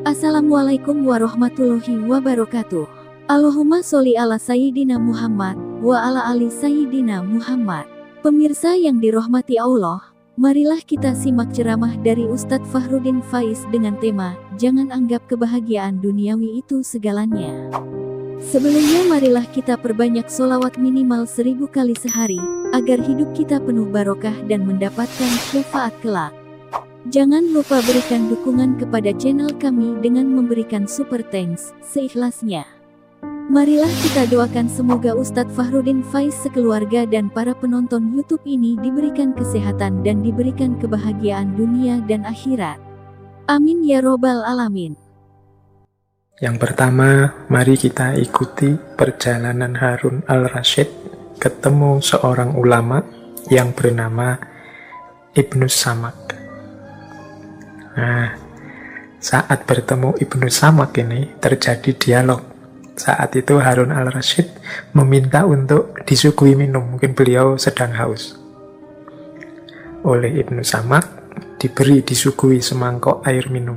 Assalamualaikum warahmatullahi wabarakatuh. Allahumma sholli ala Sayyidina Muhammad wa ala ali Sayyidina Muhammad. Pemirsa yang dirahmati Allah, marilah kita simak ceramah dari Ustadz Fahrudin Faiz dengan tema Jangan anggap kebahagiaan duniawi itu segalanya. Sebelumnya marilah kita perbanyak sholawat minimal 1000 kali sehari, agar hidup kita penuh barokah dan mendapatkan syafaat kelak. Jangan lupa berikan dukungan kepada channel kami dengan memberikan super thanks seikhlasnya. Marilah kita doakan semoga Ustadz Fahrudin Faiz sekeluarga dan para penonton YouTube ini diberikan kesehatan dan diberikan kebahagiaan dunia dan akhirat. Amin ya robbal alamin. Yang pertama, mari kita ikuti perjalanan Harun al-Rasyid ketemu seorang ulama yang bernama Ibnu Samak. Nah, saat bertemu Ibnu Samak ini terjadi dialog. Saat itu Harun al-Rasyid meminta untuk disuguhi minum, mungkin beliau sedang haus. Oleh Ibnu Samak disuguhi semangkok air minum.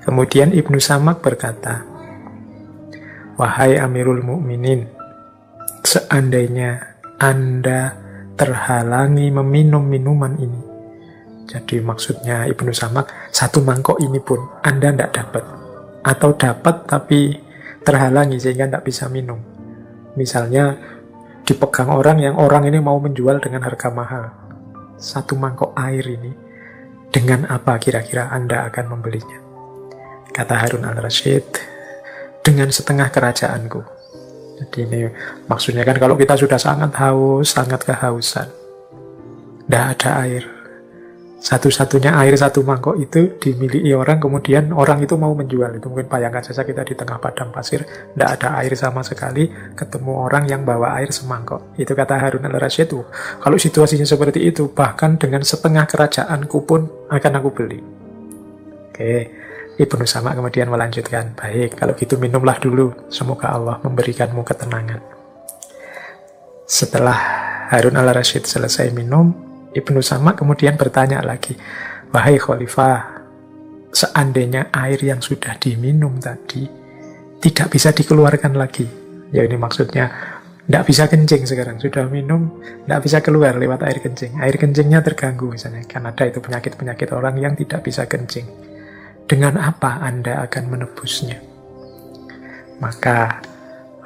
Kemudian Ibnu Samak berkata, "Wahai Amirul Mukminin, seandainya Anda terhalangi meminum minuman ini." Jadi maksudnya Ibnu Samak, satu mangkok ini pun Anda tidak dapat. Atau dapat tapi terhalangi sehingga tidak bisa minum. Misalnya dipegang orang yang orang ini mau menjual dengan harga mahal. Satu mangkok air ini, dengan apa kira-kira Anda akan membelinya? Kata Harun al-Rasyid, dengan setengah kerajaanku. Jadi ini maksudnya kan kalau kita sudah sangat haus, sangat kehausan, tidak ada air. Satu-satunya air satu mangkok itu dimiliki orang, kemudian orang itu mau menjual. Itu mungkin bayangkan saja kita di tengah padang pasir, tidak ada air sama sekali, ketemu orang yang bawa air semangkok. Itu kata Harun al-Rasyid, kalau situasinya seperti itu, bahkan dengan setengah kerajaanku pun akan aku beli. Oke, Ibnu Samak kemudian melanjutkan, baik, kalau gitu minumlah dulu, semoga Allah memberikanmu ketenangan. Setelah Harun al-Rasyid selesai minum, Ibnu Samak kemudian bertanya lagi, "Wahai Khalifah, seandainya air yang sudah diminum tadi tidak bisa dikeluarkan lagi." Ya ini maksudnya tidak bisa kencing sekarang, sudah minum tidak bisa keluar lewat air kencing. Air kencingnya terganggu misalnya, kan ada itu penyakit-penyakit orang yang tidak bisa kencing. Dengan apa Anda akan menebusnya? Maka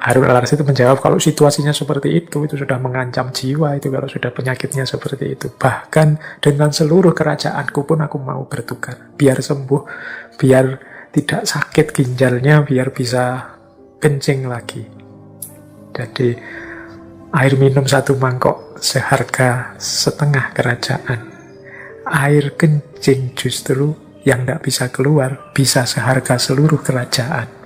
Harun al-Rasyid itu menjawab, kalau situasinya seperti itu sudah mengancam jiwa itu, kalau sudah penyakitnya seperti itu. Bahkan dengan seluruh kerajaanku pun aku mau bertukar. Biar sembuh, biar tidak sakit ginjalnya, biar bisa kencing lagi. Jadi air minum satu mangkok seharga setengah kerajaan. Air kencing justru yang tidak bisa keluar bisa seharga seluruh kerajaan.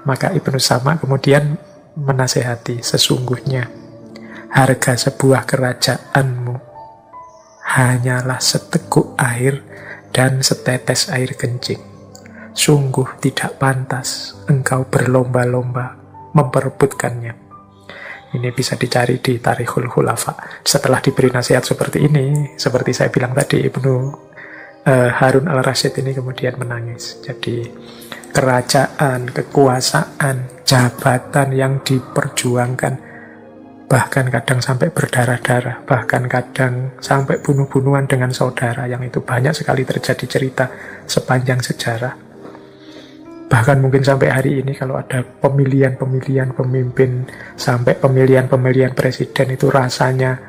Maka Ibnu Samak kemudian menasehati, sesungguhnya harga sebuah kerajaanmu hanyalah seteguk air dan setetes air kencing. Sungguh tidak pantas engkau berlomba-lomba memperebutkannya. Ini bisa dicari di Tarikhul Khulafa. Setelah diberi nasihat seperti ini, seperti saya bilang tadi, Harun al-Rasyid ini kemudian menangis. Jadi kerajaan, kekuasaan, jabatan yang diperjuangkan, bahkan kadang sampai berdarah-darah, bahkan kadang sampai bunuh-bunuhan dengan saudara, yang itu banyak sekali terjadi cerita sepanjang sejarah. Bahkan mungkin sampai hari ini kalau ada pemilihan-pemilihan pemimpin, sampai pemilihan-pemilihan presiden, itu rasanya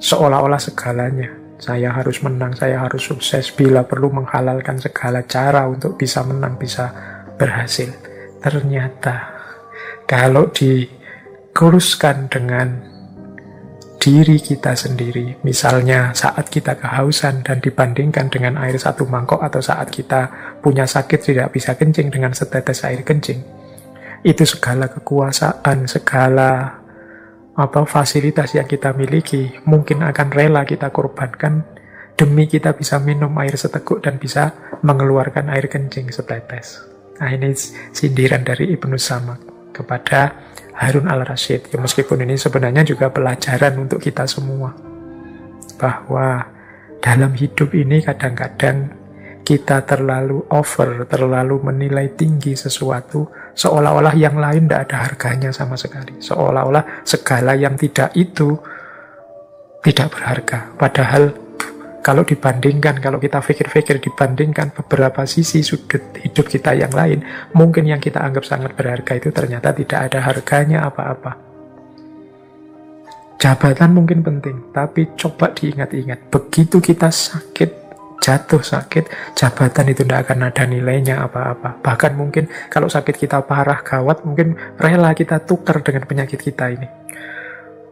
seolah-olah segalanya. Saya harus menang, saya harus sukses, bila perlu menghalalkan segala cara untuk bisa menang, bisa berhasil. Ternyata kalau dikuruskan dengan diri kita sendiri, misalnya saat kita kehausan dan dibandingkan dengan air satu mangkok, atau saat kita punya sakit tidak bisa kencing dengan setetes air kencing, itu segala kekuasaan, segala fasilitas yang kita miliki mungkin akan rela kita korbankan demi kita bisa minum air seteguk dan bisa mengeluarkan air kencing setetes. Nah, ini sindiran dari Ibnu Samak kepada Harun al-Rasyid. Ya, meskipun ini sebenarnya juga pelajaran untuk kita semua, bahwa dalam hidup ini kadang-kadang kita terlalu over, terlalu menilai tinggi sesuatu, seolah-olah yang lain tidak ada harganya sama sekali. Seolah-olah segala yang tidak itu tidak berharga. Padahal kalau dibandingkan, kalau kita pikir-pikir dibandingkan beberapa sisi sudut hidup kita yang lain, mungkin yang kita anggap sangat berharga itu ternyata tidak ada harganya apa-apa. Jabatan mungkin penting, tapi coba diingat-ingat, begitu kita sakit, jatuh sakit, jabatan itu tidak akan ada nilainya apa-apa. Bahkan mungkin kalau sakit kita parah, gawat, mungkin rela kita tukar dengan penyakit kita ini.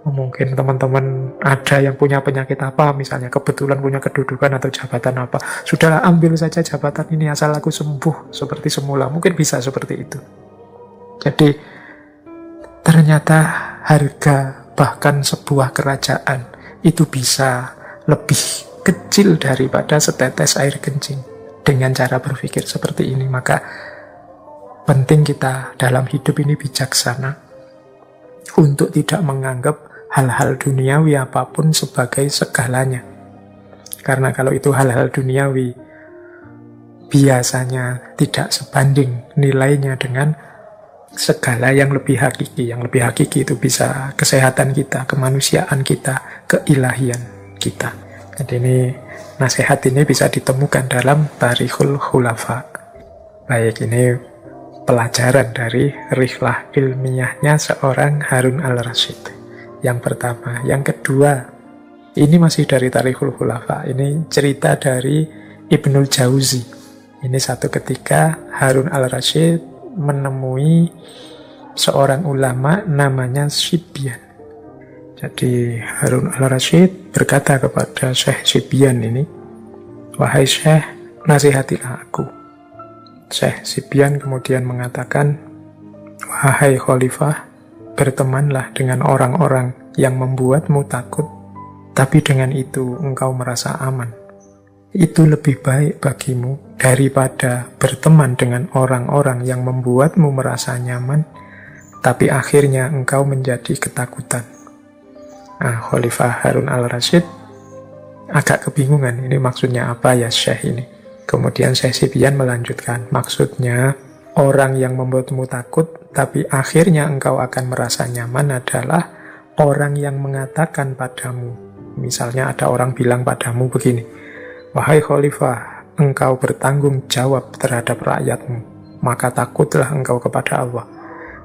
Mungkin teman-teman ada yang punya penyakit apa, misalnya kebetulan punya kedudukan atau jabatan apa, sudahlah ambil saja jabatan ini asal aku sembuh seperti semula. Mungkin bisa seperti itu. Jadi ternyata harga bahkan sebuah kerajaan itu bisa lebih kecil daripada setetes air kencing. Dengan cara berpikir seperti ini, maka penting kita dalam hidup ini bijaksana untuk tidak menganggap hal-hal duniawi apapun sebagai segalanya. Karena kalau itu hal-hal duniawi, biasanya tidak sebanding nilainya dengan segala yang lebih hakiki. Yang lebih hakiki itu bisa kesehatan kita, kemanusiaan kita, keilahian kita. Jadi ini, nasihat ini bisa ditemukan dalam Tarikhul Khulafa. Baik, ini pelajaran dari rihlah ilmiahnya seorang Harun al-Rasyid. Yang pertama. Yang kedua, ini masih dari Tarikhul Khulafa. Ini cerita dari Ibnul Jauzi. Ini satu ketika Harun al-Rasyid menemui seorang ulama namanya Sibyan. Jadi Harun al-Rasyid berkata kepada Syekh Sibyan ini, "Wahai Syekh, nasihatilah aku." Syekh Sibyan kemudian mengatakan, "Wahai Khalifah, bertemanlah dengan orang-orang yang membuatmu takut, tapi dengan itu engkau merasa aman. Itu lebih baik bagimu daripada berteman dengan orang-orang yang membuatmu merasa nyaman, tapi akhirnya engkau menjadi ketakutan." Nah, Khalifah Harun al-Rasyid agak kebingungan, ini maksudnya apa ya Syekh ini? Kemudian Syekh Sibyan melanjutkan, maksudnya orang yang membuatmu takut, tapi akhirnya engkau akan merasa nyaman adalah orang yang mengatakan padamu. Misalnya ada orang bilang padamu begini, "Wahai Khalifah, engkau bertanggung jawab terhadap rakyatmu, maka takutlah engkau kepada Allah."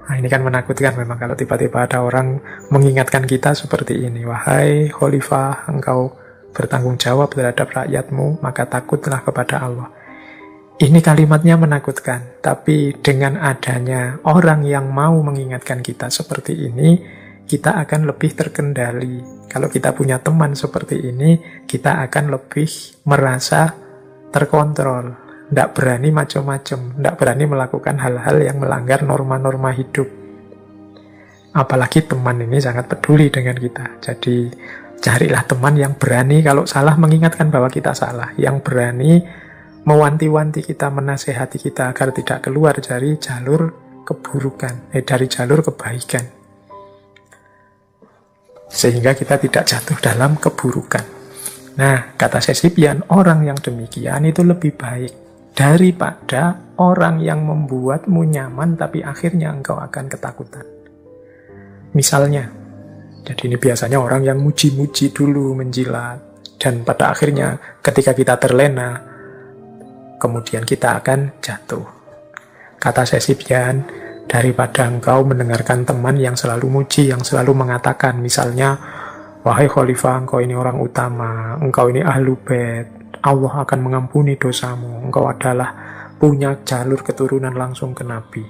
Nah, ini kan menakutkan memang kalau tiba-tiba ada orang mengingatkan kita seperti ini, "Wahai Khalifah, engkau bertanggung jawab terhadap rakyatmu, maka takutlah kepada Allah." Ini kalimatnya menakutkan, tapi dengan adanya orang yang mau mengingatkan kita seperti ini, kita akan lebih terkendali. Kalau kita punya teman seperti ini, kita akan lebih merasa terkontrol. Tidak berani macam-macam, tidak berani melakukan hal-hal yang melanggar norma-norma hidup. Apalagi teman ini sangat peduli dengan kita. Jadi carilah teman yang berani kalau salah mengingatkan bahwa kita salah, yang berani mewanti-wanti kita, menasehati kita agar tidak keluar dari jalur keburukan, dari jalur kebaikan. Sehingga kita tidak jatuh dalam keburukan. Nah, kata Sibyan, orang yang demikian itu lebih baik daripada orang yang membuatmu nyaman tapi akhirnya engkau akan ketakutan. Misalnya, jadi ini biasanya orang yang muji-muji dulu, menjilat, dan pada akhirnya ketika kita terlena, kemudian kita akan jatuh. Kata Sibyan, daripada engkau mendengarkan teman yang selalu muji, yang selalu mengatakan misalnya, "Wahai Khalifah, engkau ini orang utama, engkau ini ahlu bait, Allah akan mengampuni dosamu, engkau adalah punya jalur keturunan langsung ke Nabi,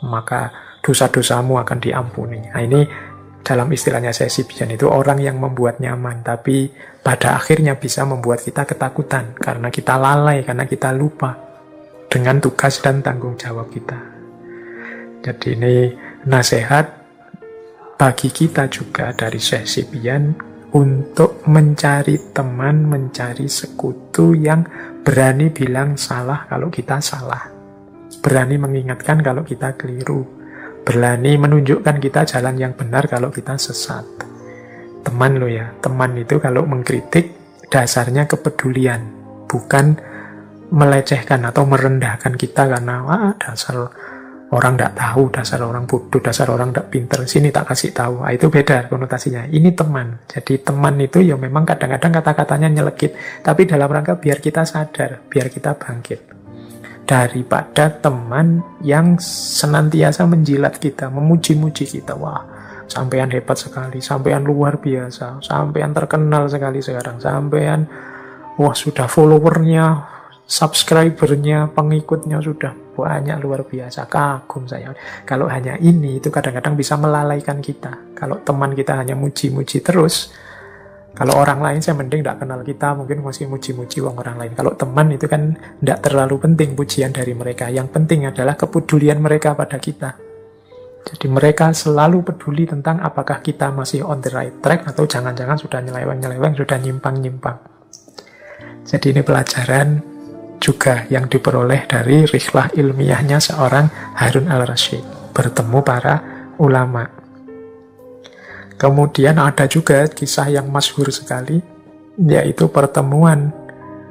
maka dosa-dosamu akan diampuni." Nah, ini dalam istilahnya Sibyan itu orang yang membuat nyaman, tapi pada akhirnya bisa membuat kita ketakutan, karena kita lalai, karena kita lupa dengan tugas dan tanggung jawab kita. Jadi ini nasihat bagi kita juga dari Sibyan, untuk mencari teman, mencari sekutu yang berani bilang salah kalau kita salah, berani mengingatkan kalau kita keliru, berani menunjukkan kita jalan yang benar kalau kita sesat. Teman lo ya, teman itu kalau mengkritik dasarnya kepedulian, bukan melecehkan atau merendahkan kita karena wah dasar orang tidak tahu, dasar orang bodoh, dasar orang tidak pinter, sini tak kasih tahu. Nah, itu beda konotasinya. Ini teman. Jadi teman itu ya memang kadang-kadang kata-katanya nyelekit, tapi dalam rangka biar kita sadar, biar kita bangkit. Daripada teman yang senantiasa menjilat kita, memuji-muji kita. Wah, sampean hebat sekali, sampean luar biasa, sampean terkenal sekali sekarang, sampean wah sudah followernya, subscribernya, pengikutnya sudah banyak, luar biasa, kagum saya. Kalau hanya ini, itu kadang-kadang bisa melalaikan kita. Kalau teman kita hanya muji-muji terus, kalau orang lain saya mending tidak kenal kita, mungkin masih muji-muji orang lain. Kalau teman itu kan tidak terlalu penting pujian dari mereka. Yang penting adalah kepedulian mereka pada kita. Jadi mereka selalu peduli tentang apakah kita masih on the right track atau jangan-jangan sudah nyeleweng-nyeleweng, sudah nyimpang-nyimpang. Jadi ini pelajaran juga yang diperoleh dari rihlah ilmiahnya seorang Harun al-Rasyid, bertemu para ulama. Kemudian ada juga kisah yang masyhur sekali, yaitu pertemuan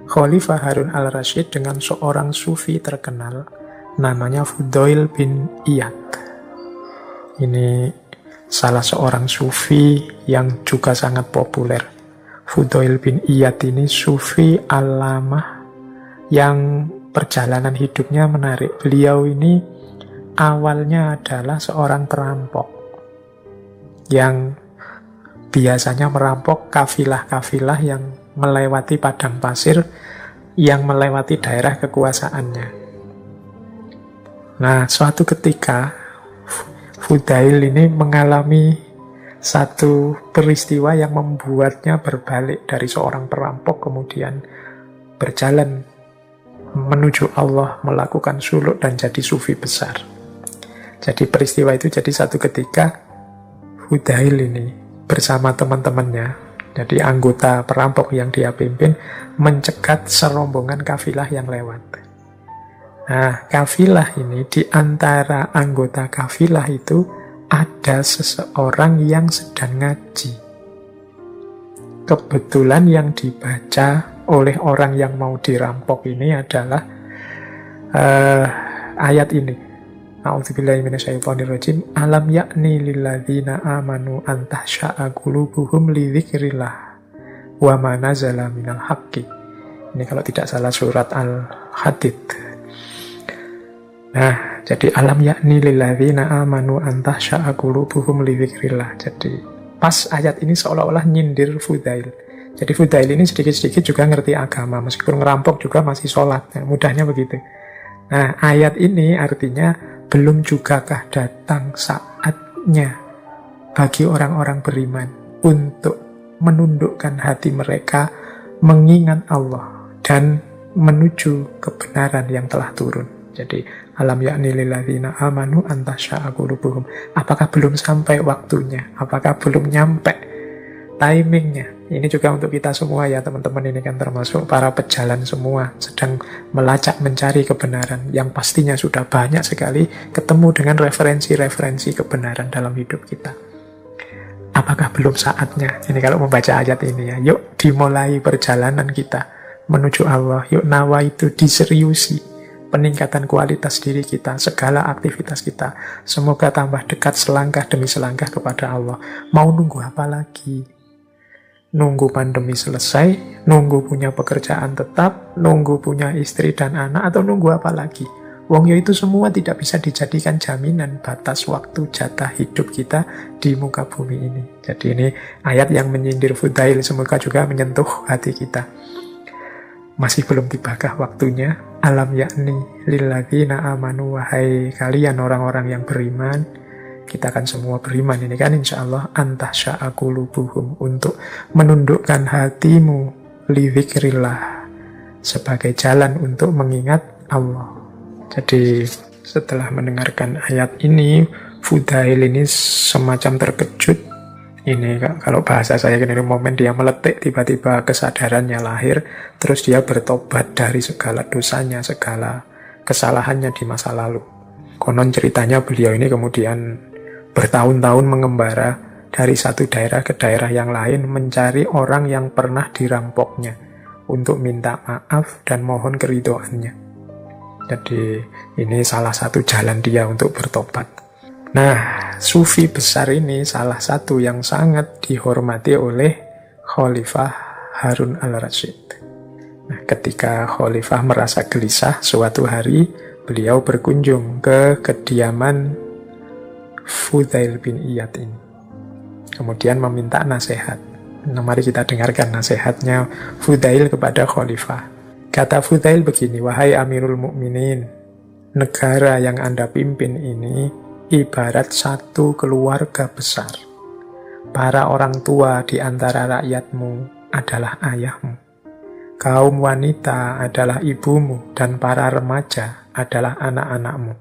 Khalifah Harun al-Rasyid dengan seorang sufi terkenal namanya Fudail bin Iyad. Ini salah seorang sufi yang juga sangat populer. Fudail bin Iyad ini sufi alamah yang perjalanan hidupnya menarik. Beliau ini awalnya adalah seorang perampok yang biasanya merampok kafilah-kafilah yang melewati padang pasir, yang melewati daerah kekuasaannya. Nah, suatu ketika Fudail ini mengalami satu peristiwa yang membuatnya berbalik dari seorang perampok kemudian berjalan menuju Allah, melakukan suluk dan jadi sufi besar. Jadi peristiwa itu jadi satu ketika Fudail ini bersama teman-temannya, jadi anggota perampok yang dia pimpin, mencegat serombongan kafilah yang lewat. Nah, kafilah ini, di antara anggota kafilah itu ada seseorang yang sedang ngaji. Kebetulan yang dibaca oleh orang yang mau dirampok ini adalah ayat ini. A'udzubillahi minasyaitonirrajim. Alam yakni lilladzina amanu an tahsya'a qulubuhum li dzikrillah wa ma nazala minal haqqi. Ini kalau tidak salah surat Al-Hadid. Nah, jadi alam yakni lilladzina amanu an tahsya'a qulubuhum li dzikrillah. Jadi pas ayat ini seolah-olah nyindir Fudail. Jadi Fudail ini sedikit-sedikit juga ngerti agama, meskipun ngerampok juga masih sholat, ya, mudahnya begitu. Nah, ayat ini artinya belum jugakah datang saatnya bagi orang-orang beriman untuk menundukkan hati mereka, mengingat Allah dan menuju kebenaran yang telah turun. Jadi alam yakni lilladzina amanu an tahsya'a qulubuhum. Apakah belum sampai waktunya? Apakah belum nyampe timingnya? Ini juga untuk kita semua ya teman-teman, ini kan termasuk para pejalan semua sedang melacak mencari kebenaran yang pastinya sudah banyak sekali ketemu dengan referensi-referensi kebenaran dalam hidup kita. Apakah belum saatnya? Ini kalau membaca ayat ini ya, yuk dimulai perjalanan kita menuju Allah, yuk nawa itu diseriusi, peningkatan kualitas diri kita, segala aktivitas kita, semoga tambah dekat selangkah demi selangkah kepada Allah. Mau nunggu apa lagi? Nunggu pandemi selesai, nunggu punya pekerjaan tetap, nunggu punya istri dan anak, atau nunggu apa lagi? Wong yo itu semua tidak bisa dijadikan jaminan batas waktu jatah hidup kita di muka bumi ini. Jadi ini ayat yang menyindir Fudail, semoga juga menyentuh hati kita. Masih belum tibakah waktunya? Alam yakni lilladzina amanu, wahai kalian orang-orang yang beriman. Kita akan semua beriman ini kan insya Allah, antah sya'akulubuhum, untuk menundukkan hatimu li dzikrillah, sebagai jalan untuk mengingat Allah. Jadi setelah mendengarkan ayat ini, Fudail ini semacam terkejut. Ini kalau bahasa saya ini momen dia meletik, tiba-tiba kesadarannya lahir, terus dia bertobat dari segala dosanya, segala kesalahannya di masa lalu. Konon ceritanya beliau ini kemudian bertahun-tahun mengembara dari satu daerah ke daerah yang lain, mencari orang yang pernah dirampoknya, untuk minta maaf dan mohon keridhoannya. Jadi ini salah satu jalan dia untuk bertobat. Nah, sufi besar ini salah satu yang sangat dihormati oleh Khalifah Harun al-Rasyid. Nah, ketika Khalifah merasa gelisah, suatu hari beliau berkunjung ke kediaman Fudail bin Iyad ini. Kemudian meminta nasihat. Nah, mari kita dengarkan nasihatnya Fudail kepada Khalifah. Kata Fudail begini, wahai Amirul Mukminin, negara yang Anda pimpin ini ibarat satu keluarga besar. Para orang tua di antara rakyatmu adalah ayahmu. Kaum wanita adalah ibumu dan para remaja adalah anak-anakmu.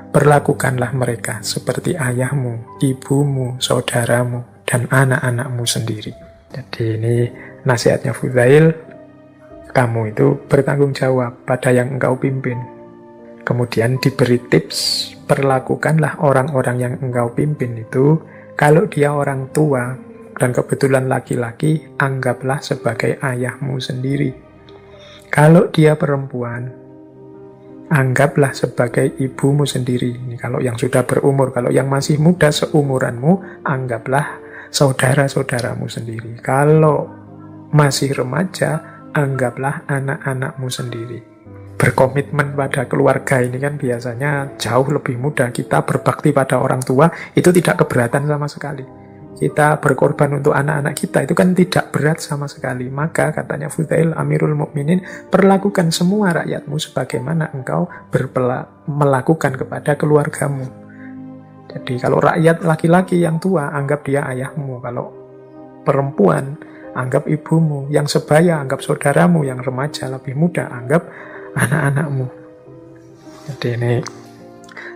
Perlakukanlah mereka seperti ayahmu, ibumu, saudaramu, dan anak-anakmu sendiri. Jadi ini nasihatnya Fudail, kamu itu bertanggung jawab pada yang engkau pimpin. Kemudian diberi tips, perlakukanlah orang-orang yang engkau pimpin itu, kalau dia orang tua dan kebetulan laki-laki, anggaplah sebagai ayahmu sendiri. Kalau dia perempuan, anggaplah sebagai ibumu sendiri. Ini kalau yang sudah berumur, kalau yang masih muda seumuranmu, anggaplah saudara-saudaramu sendiri. Kalau masih remaja, anggaplah anak-anakmu sendiri. Berkomitmen pada keluarga ini kan biasanya jauh lebih mudah. Kita berbakti pada orang tua itu tidak keberatan sama sekali. Kita berkorban untuk anak-anak kita itu kan tidak berat sama sekali. Maka katanya Fudail, Amirul Mukminin, perlakukan semua rakyatmu sebagaimana engkau melakukan kepada keluargamu. Jadi kalau rakyat laki-laki yang tua, anggap dia ayahmu. Kalau perempuan, anggap ibumu. Yang sebaya, anggap saudaramu. Yang remaja, lebih muda, anggap anak-anakmu. Jadi ini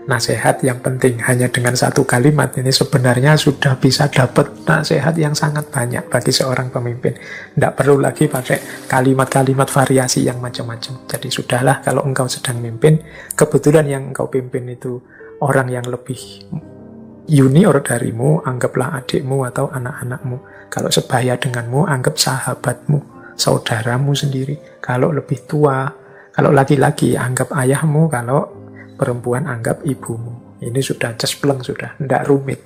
nasihat yang penting. Hanya dengan satu kalimat ini sebenarnya sudah bisa dapat nasihat yang sangat banyak bagi seorang pemimpin. Tidak perlu lagi pakai kalimat-kalimat variasi yang macam-macam. Jadi sudahlah, kalau engkau sedang mimpin, kebetulan yang engkau pimpin itu orang yang lebih junior darimu, anggaplah adikmu atau anak-anakmu. Kalau sebaya denganmu, anggap sahabatmu, saudaramu sendiri. Kalau lebih tua, kalau laki-laki, anggap ayahmu. Kalau perempuan, anggap ibumu. Ini sudah cespleng, sudah tidak rumit.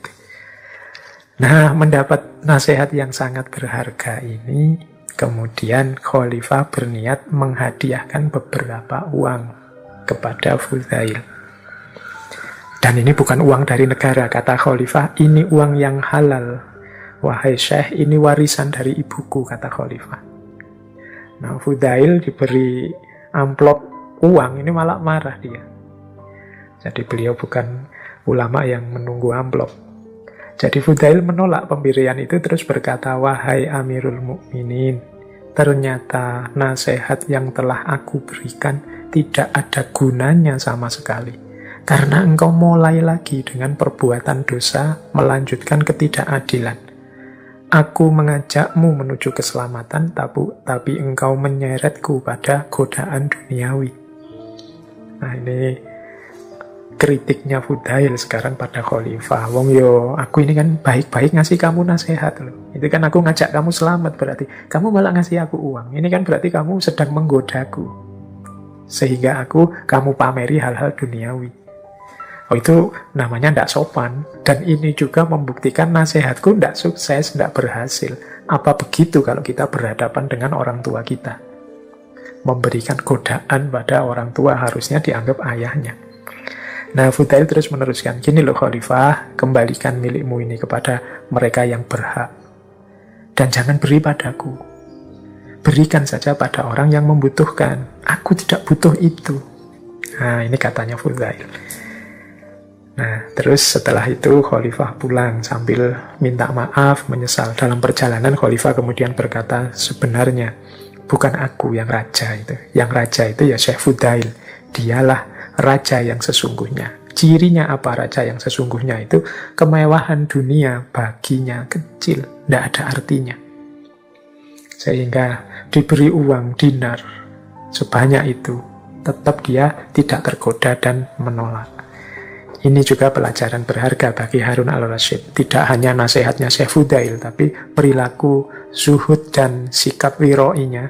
Nah, mendapat nasihat yang sangat berharga ini, kemudian Khalifah berniat menghadiahkan beberapa uang kepada Fudail. Dan ini bukan uang dari negara, kata Khalifah, ini uang yang halal. Wahai Syekh, ini warisan dari ibuku, kata Khalifah. Nah, Fudail diberi amplop uang, ini malah marah dia. Jadi beliau bukan ulama yang menunggu amplop. Jadi Fudail menolak pemberian itu, terus berkata, wahai Amirul Mukminin, ternyata nasihat yang telah aku berikan tidak ada gunanya sama sekali. Karena engkau mulai lagi dengan perbuatan dosa, melanjutkan ketidakadilan. Aku mengajakmu menuju keselamatan, tapi engkau menyeretku pada godaan duniawi. Nah, ini kritiknya Fudail sekarang pada Khalifah. Wong yo, aku ini kan baik-baik ngasih kamu nasihat loh. Itu kan aku ngajak kamu selamat, berarti kamu malah ngasih aku uang. Ini kan berarti kamu sedang menggodaku. Sehingga kamu pameri hal-hal duniawi. Oh, itu namanya tidak sopan. Dan ini juga membuktikan nasihatku tidak sukses, tidak berhasil. Apa begitu kalau kita berhadapan dengan orang tua kita? Memberikan godaan pada orang tua harusnya dianggap ayahnya. Nah, Fudail terus meneruskan, gini loh Khalifah, kembalikan milikmu ini kepada mereka yang berhak. Dan jangan beri padaku. Berikan saja pada orang yang membutuhkan. Aku tidak butuh itu. Nah, ini katanya Fudail. Nah, terus setelah itu Khalifah pulang sambil minta maaf, menyesal. Dalam perjalanan Khalifah kemudian berkata, sebenarnya bukan aku yang raja itu. Yang raja itu ya Syekh Fudail. Dialah raja yang sesungguhnya. Cirinya apa raja yang sesungguhnya itu? Kemewahan dunia baginya kecil, tidak ada artinya. Sehingga diberi uang dinar sebanyak itu, tetap dia tidak tergoda dan menolak. Ini juga pelajaran berharga bagi Harun al-Rasyid. Tidak hanya nasihatnya Syekh Fudail, tapi perilaku zuhud dan sikap wiro'inya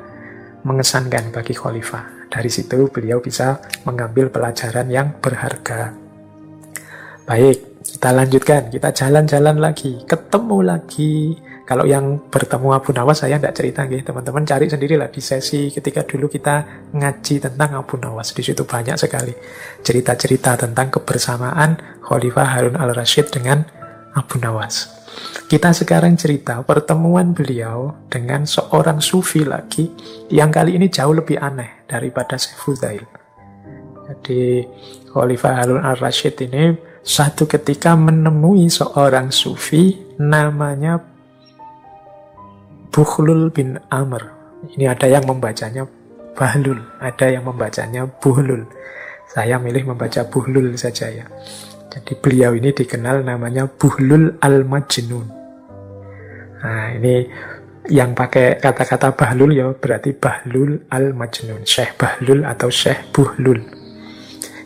mengesankan bagi khalifah. Dari situ beliau bisa mengambil pelajaran yang berharga. Baik, kita lanjutkan, kita jalan-jalan lagi, ketemu lagi. Kalau yang bertemu Abu Nawas saya tidak cerita, teman-teman cari sendirilah di sesi ketika dulu kita ngaji tentang Abu Nawas. Di situ banyak sekali cerita-cerita tentang kebersamaan Khalifah Harun al-Rasyid dengan Abu Nawas. Kita sekarang cerita pertemuan beliau dengan seorang sufi lagi yang kali ini jauh lebih aneh daripada Syekh Fudail. Jadi Khalifah Harun al-Rasyid ini satu ketika menemui seorang sufi namanya Bukhlul bin Amr. Ini ada yang membacanya Bahlul, ada yang membacanya Buhlul. Saya milih membaca Buhlul saja ya. Jadi beliau ini dikenal namanya Buhlul al-Majnun. Nah ini yang pakai kata-kata Bahlul ya berarti Bahlul al-Majnun. Syekh Bahlul atau Syekh Buhlul.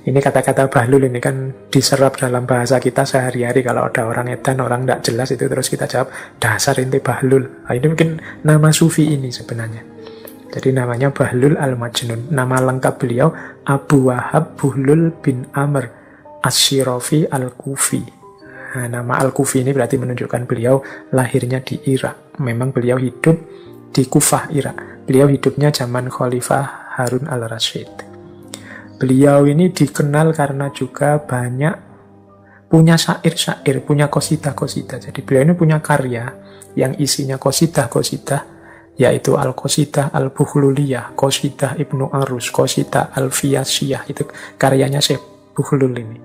Ini kata-kata Bahlul ini kan diserap dalam bahasa kita sehari-hari. Kalau ada orang edan, orang tidak jelas itu terus kita jawab, dasar inti Bahlul. Nah, ini mungkin nama sufi ini sebenarnya. Jadi namanya Bahlul al-Majnun. Nama lengkap beliau Abu Wahab Buhlul bin Amr Asyirafi al-Kufi. Nah, nama al-Kufi ini berarti menunjukkan beliau lahirnya di Irak. Memang beliau hidup di Kufah, Irak. Beliau hidupnya zaman Khalifah Harun al-Rasyid. Beliau ini dikenal karena juga banyak punya syair-syair, punya qasidah-qasidah. Jadi beliau ini punya karya yang isinya qasidah-qasidah, yaitu Al-Qasidah Al-Bukhluliyah, Qasidah Ibnu Arus, Qasidah Al-Fiyasiyah. Itu karyanya Syekh Bukhlul ini.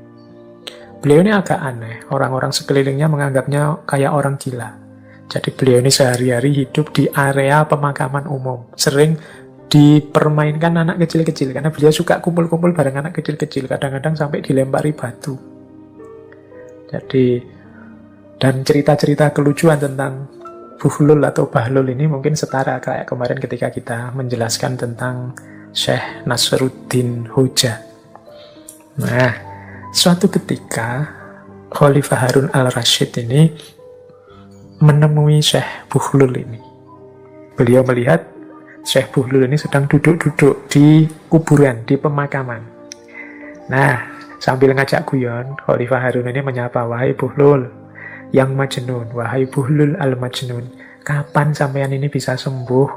Beliau ini agak aneh, orang-orang sekelilingnya menganggapnya kayak orang gila. Jadi beliau ini sehari-hari hidup di area pemakaman umum. Sering dipermainkan anak kecil-kecil karena beliau suka kumpul-kumpul bareng anak kecil-kecil, kadang-kadang sampai dilempari batu. Jadi dan cerita-cerita kelucuan tentang Bukhlul atau Bahlul ini mungkin setara kayak kemarin ketika kita menjelaskan tentang Syekh Nasruddin Hoja. Nah, suatu ketika Khalifah Harun al-Rasyid ini menemui Syekh Bukhlul ini. Beliau melihat Syekh Buhlul ini sedang duduk-duduk di kuburan, di pemakaman. Nah, sambil ngajak guyon, Khalifah Harun ini menyapa, wahai Buhlul yang Majnun, wahai Buhlul al-Majnun, kapan sampean ini bisa sembuh?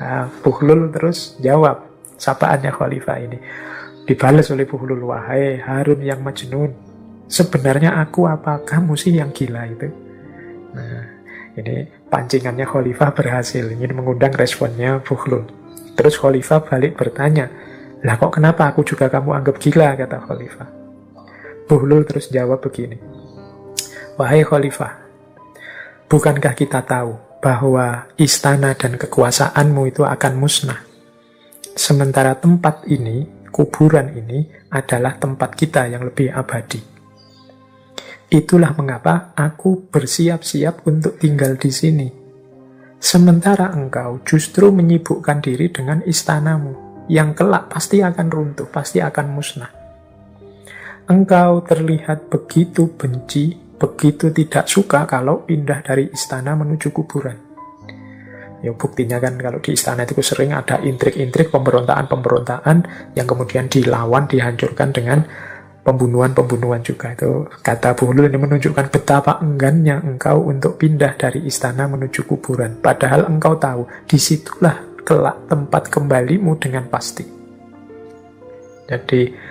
Nah, Buhlul terus jawab sapaannya Khalifah ini. Dibalas oleh Buhlul, wahai Harun yang Majnun, sebenarnya aku apa kamu sih yang gila itu? Nah, ini pancingannya Khalifah berhasil, ingin mengundang responnya Bukhlul. Terus Khalifah balik bertanya, lah kok kenapa aku juga kamu anggap gila, kata Khalifah. Bukhlul terus jawab begini, wahai Khalifah, bukankah kita tahu bahwa istana dan kekuasaanmu itu akan musnah? Sementara tempat ini, kuburan ini adalah tempat kita yang lebih abadi. Itulah mengapa aku bersiap-siap untuk tinggal di sini. Sementara engkau justru menyibukkan diri dengan istanamu, yang kelak pasti akan runtuh, pasti akan musnah. Engkau terlihat begitu benci, begitu tidak suka kalau pindah dari istana menuju kuburan. Ya buktinya kan kalau di istana itu sering ada intrik-intrik, pemberontakan-pemberontakan yang kemudian dilawan, dihancurkan dengan pembunuhan-pembunuhan juga. Itu kata Bukhlul ini menunjukkan betapa enggannya engkau untuk pindah dari istana menuju kuburan. Padahal engkau tahu, disitulah kelak tempat kembalimu dengan pasti. Jadi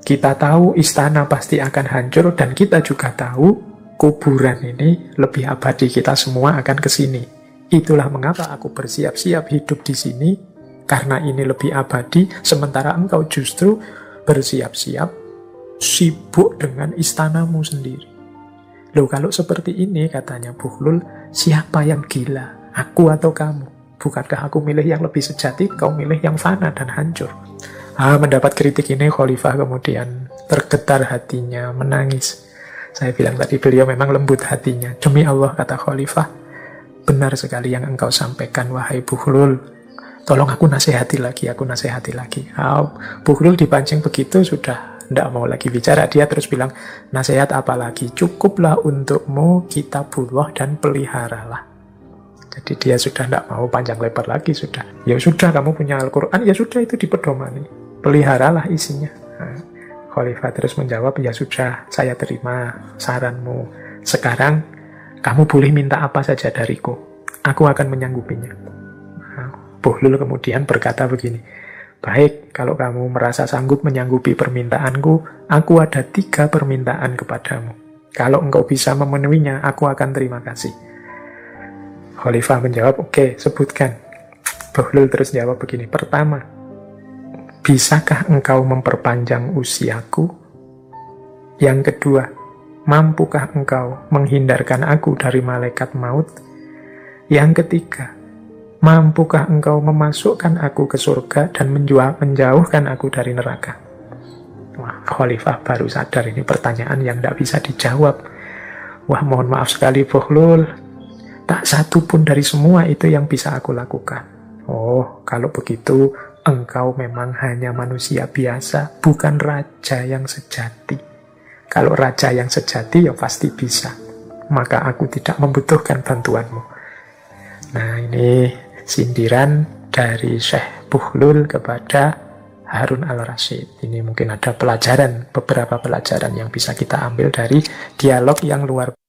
kita tahu istana pasti akan hancur dan kita juga tahu kuburan ini lebih abadi. Kita semua akan ke sini. Itulah mengapa aku bersiap-siap hidup di sini karena ini lebih abadi, sementara engkau justru bersiap-siap sibuk dengan istanamu sendiri. Loh, kalau seperti ini, katanya Bukhlul, siapa yang gila? Aku atau kamu? Bukankah aku milih yang lebih sejati, kau milih yang fana dan hancur? Mendapat kritik ini, Khalifah kemudian tergetar hatinya, menangis. Saya bilang tadi, beliau memang lembut hatinya. Demi Allah, kata Khalifah, benar sekali yang engkau sampaikan, wahai Bukhlul. Tolong aku nasihati lagi, Bukhlul dipancing begitu, sudah tidak mau lagi bicara. Dia terus bilang, nasihat apa lagi? Cukuplah untukmu kitabullah dan peliharalah. Jadi dia sudah tidak mau panjang lebar lagi, sudah. Ya sudah, kamu punya Al-Quran, ya sudah, itu dipedomani. Peliharalah isinya. Nah, Khalifah terus menjawab, ya sudah, saya terima saranmu. Sekarang kamu boleh minta apa saja dariku. Aku akan menyanggupinya. Nah, Bahlul kemudian berkata begini, baik, kalau kamu merasa sanggup menyanggupi permintaanku, aku ada 3 permintaan kepadamu. Kalau engkau bisa memenuhinya, aku akan terima kasih. Khalifah menjawab, oke, sebutkan. Bahlul terus jawab begini, pertama, bisakah engkau memperpanjang usiaku? Yang kedua, mampukah engkau menghindarkan aku dari malaikat maut? Yang ketiga, mampukah engkau memasukkan aku ke surga dan menjauhkan aku dari neraka? Wah, Khalifah baru sadar ini pertanyaan yang tidak bisa dijawab. Wah, mohon maaf sekali Bahlul, tak satu pun dari semua itu yang bisa aku lakukan. Oh, kalau begitu engkau memang hanya manusia biasa, bukan raja yang sejati. Kalau raja yang sejati ya pasti bisa. Maka aku tidak membutuhkan bantuanmu. Nah, ini sindiran dari Syekh Bahlul kepada Harun al-Rasyid. Ini mungkin ada beberapa pelajaran yang bisa kita ambil dari dialog yang luar biasa.